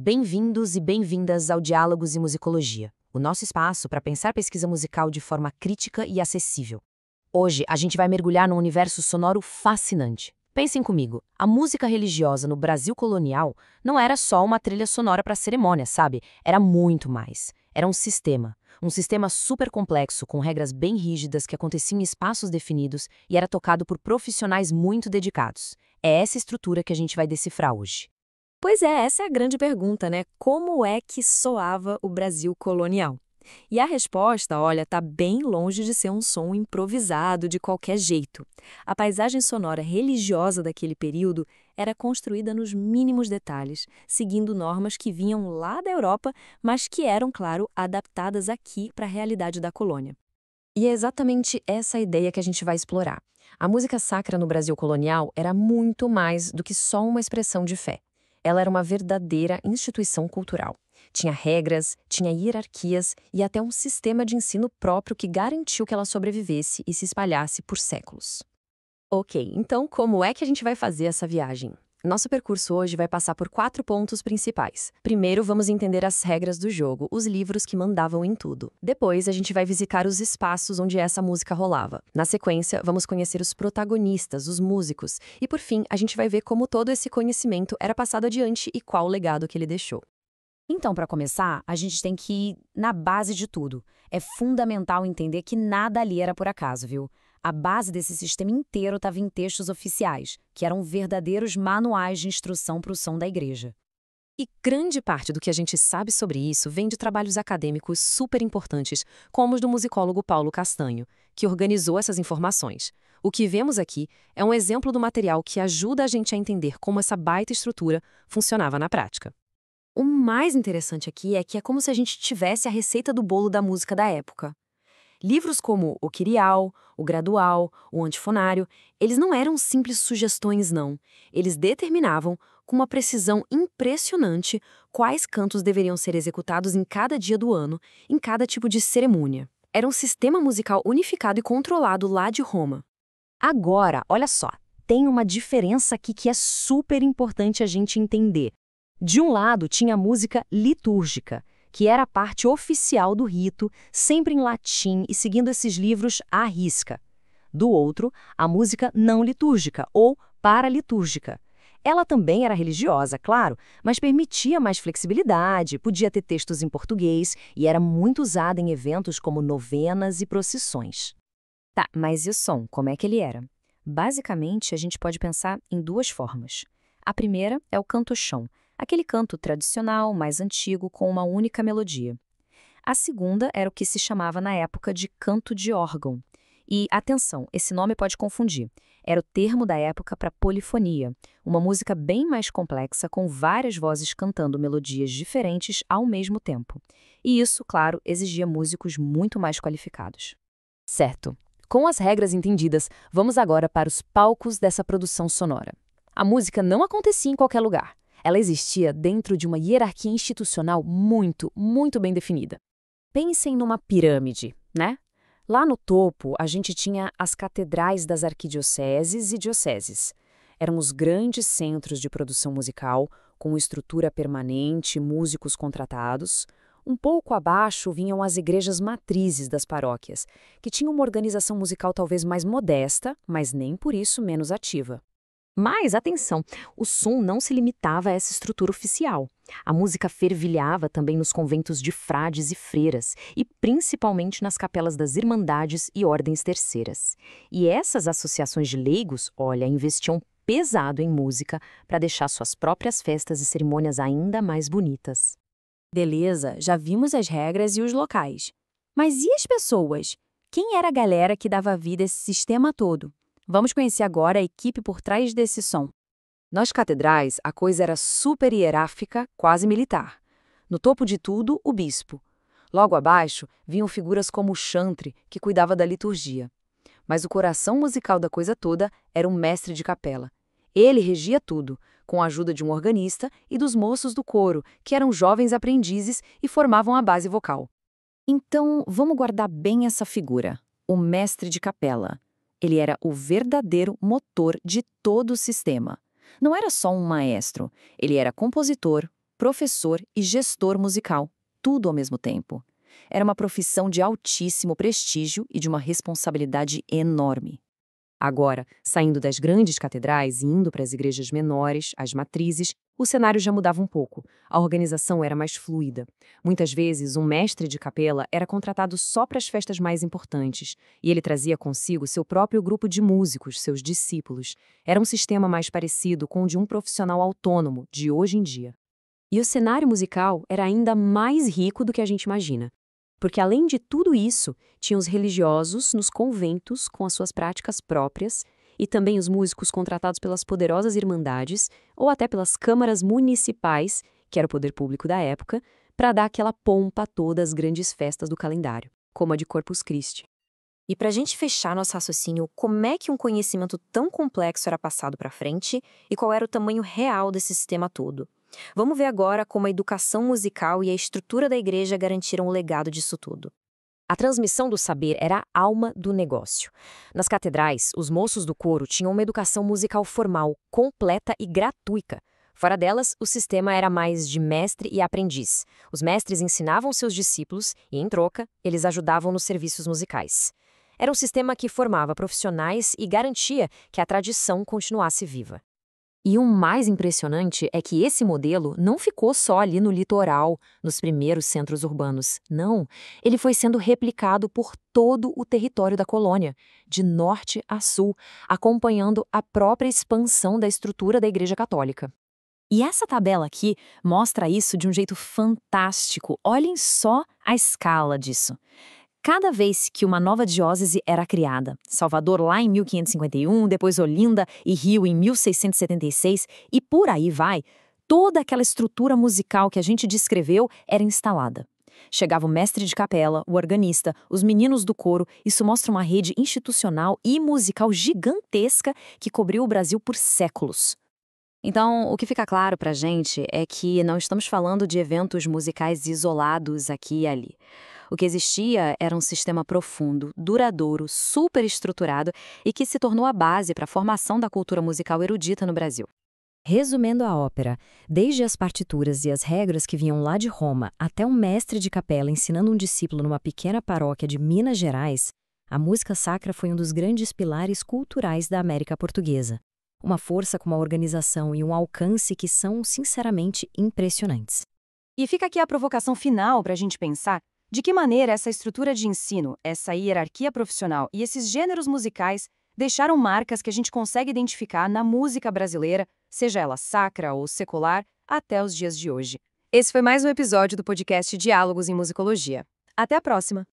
Bem-vindos e bem-vindas ao Diálogos e Musicologia, o nosso espaço para pensar pesquisa musical de forma crítica e acessível. Hoje, a gente vai mergulhar num universo sonoro fascinante. Pensem comigo, a música religiosa no Brasil colonial não era só uma trilha sonora para cerimônia, sabe? Era muito mais. Era um sistema super complexo, com regras bem rígidas que aconteciam em espaços definidos e era tocado por profissionais muito dedicados. É essa estrutura que a gente vai decifrar hoje. Pois é, essa é a grande pergunta, né? Como é que soava o Brasil colonial? E a resposta, olha, tá bem longe de ser um som improvisado de qualquer jeito. A paisagem sonora religiosa daquele período era construída nos mínimos detalhes, seguindo normas que vinham lá da Europa, mas que eram, claro, adaptadas aqui para a realidade da colônia. E é exatamente essa ideia que a gente vai explorar. A música sacra no Brasil colonial era muito mais do que só uma expressão de fé. Ela era uma verdadeira instituição cultural. Tinha regras, tinha hierarquias e até um sistema de ensino próprio que garantiu que ela sobrevivesse e se espalhasse por séculos. Ok, então como é que a gente vai fazer essa viagem? Nosso percurso hoje vai passar por 4 pontos principais. Primeiro, vamos entender as regras do jogo, os livros que mandavam em tudo. Depois, a gente vai visitar os espaços onde essa música rolava. Na sequência, vamos conhecer os protagonistas, os músicos. E por fim, a gente vai ver como todo esse conhecimento era passado adiante e qual o legado que ele deixou. Então, para começar, a gente tem que ir na base de tudo. É fundamental entender que nada ali era por acaso, viu? A base desse sistema inteiro estava em textos oficiais, que eram verdadeiros manuais de instrução para o som da igreja. E grande parte do que a gente sabe sobre isso vem de trabalhos acadêmicos super importantes, como os do musicólogo Paulo Castanho, que organizou essas informações. O que vemos aqui é um exemplo do material que ajuda a gente a entender como essa baita estrutura funcionava na prática. O mais interessante aqui é que é como se a gente tivesse a receita do bolo da música da época. Livros como o Kyrial, o Gradual, o Antifonário, eles não eram simples sugestões, não. Eles determinavam, com uma precisão impressionante, quais cantos deveriam ser executados em cada dia do ano, em cada tipo de cerimônia. Era um sistema musical unificado e controlado lá de Roma. Agora, olha só, tem uma diferença aqui que é super importante a gente entender. De um lado, tinha a música litúrgica, que era a parte oficial do rito, sempre em latim e seguindo esses livros à risca. Do outro, a música não litúrgica, ou paralitúrgica. Ela também era religiosa, claro, mas permitia mais flexibilidade, podia ter textos em português e era muito usada em eventos como novenas e procissões. Tá, mas e o som, como é que ele era? Basicamente, a gente pode pensar em 2 formas. A primeira é o canto-chão, aquele canto tradicional, mais antigo, com uma única melodia. A segunda era o que se chamava na época de canto de órgão. E, atenção, esse nome pode confundir. Era o termo da época para polifonia, uma música bem mais complexa com várias vozes cantando melodias diferentes ao mesmo tempo. E isso, claro, exigia músicos muito mais qualificados. Certo. Com as regras entendidas, vamos agora para os palcos dessa produção sonora. A música não acontecia em qualquer lugar. Ela existia dentro de uma hierarquia institucional muito bem definida. Pensem numa pirâmide, né? Lá no topo, a gente tinha as catedrais das arquidioceses e dioceses. Eram os grandes centros de produção musical, com estrutura permanente, músicos contratados. Um pouco abaixo vinham as igrejas matrizes das paróquias, que tinham uma organização musical talvez mais modesta, mas nem por isso menos ativa. Mas, atenção, o som não se limitava a essa estrutura oficial. A música fervilhava também nos conventos de frades e freiras, e principalmente nas capelas das irmandades e ordens terceiras. E essas associações de leigos, olha, investiam pesado em música para deixar suas próprias festas e cerimônias ainda mais bonitas. Beleza, já vimos as regras e os locais. Mas e as pessoas? Quem era a galera que dava vida a esse sistema todo? Vamos conhecer agora a equipe por trás desse som. Nas catedrais, a coisa era super hierárquica, quase militar. No topo de tudo, o bispo. Logo abaixo, vinham figuras como o chantre, que cuidava da liturgia. Mas o coração musical da coisa toda era um mestre de capela. Ele regia tudo, com a ajuda de um organista e dos moços do coro, que eram jovens aprendizes e formavam a base vocal. Então, vamos guardar bem essa figura, o mestre de capela. Ele era o verdadeiro motor de todo o sistema. Não era só um maestro, ele era compositor, professor e gestor musical, tudo ao mesmo tempo. Era uma profissão de altíssimo prestígio e de uma responsabilidade enorme. Agora, saindo das grandes catedrais e indo para as igrejas menores, as matrizes, o cenário já mudava um pouco. A organização era mais fluida. Muitas vezes, um mestre de capela era contratado só para as festas mais importantes, e ele trazia consigo seu próprio grupo de músicos, seus discípulos. Era um sistema mais parecido com o de um profissional autônomo de hoje em dia. E o cenário musical era ainda mais rico do que a gente imagina. Porque, além de tudo isso, tinha os religiosos nos conventos com as suas práticas próprias e também os músicos contratados pelas poderosas irmandades ou até pelas câmaras municipais, que era o poder público da época, para dar aquela pompa a todas as grandes festas do calendário, como a de Corpus Christi. E para a gente fechar nosso raciocínio, como é que um conhecimento tão complexo era passado para frente e qual era o tamanho real desse sistema todo? Vamos ver agora como a educação musical e a estrutura da igreja garantiram o legado disso tudo. A transmissão do saber era a alma do negócio. Nas catedrais, os moços do coro tinham uma educação musical formal, completa e gratuita. Fora delas, o sistema era mais de mestre e aprendiz. Os mestres ensinavam seus discípulos e, em troca, eles ajudavam nos serviços musicais. Era um sistema que formava profissionais e garantia que a tradição continuasse viva. E o mais impressionante é que esse modelo não ficou só ali no litoral, nos primeiros centros urbanos. Não, ele foi sendo replicado por todo o território da colônia, de norte a sul, acompanhando a própria expansão da estrutura da Igreja Católica. E essa tabela aqui mostra isso de um jeito fantástico. Olhem só a escala disso. Cada vez que uma nova diócese era criada, Salvador lá em 1551, depois Olinda e Rio em 1676, e por aí vai, toda aquela estrutura musical que a gente descreveu era instalada. Chegava o mestre de capela, o organista, os meninos do coro, isso mostra uma rede institucional e musical gigantesca que cobriu o Brasil por séculos. Então, o que fica claro pra gente é que não estamos falando de eventos musicais isolados aqui e ali. O que existia era um sistema profundo, duradouro, superestruturado e que se tornou a base para a formação da cultura musical erudita no Brasil. Resumindo a ópera, desde as partituras e as regras que vinham lá de Roma até um mestre de capela ensinando um discípulo numa pequena paróquia de Minas Gerais, a música sacra foi um dos grandes pilares culturais da América Portuguesa. Uma força com uma organização e um alcance que são, sinceramente, impressionantes. E fica aqui a provocação final para a gente pensar de que maneira essa estrutura de ensino, essa hierarquia profissional e esses gêneros musicais deixaram marcas que a gente consegue identificar na música brasileira, seja ela sacra ou secular, até os dias de hoje. Esse foi mais um episódio do podcast Diálogos em Musicologia. Até a próxima!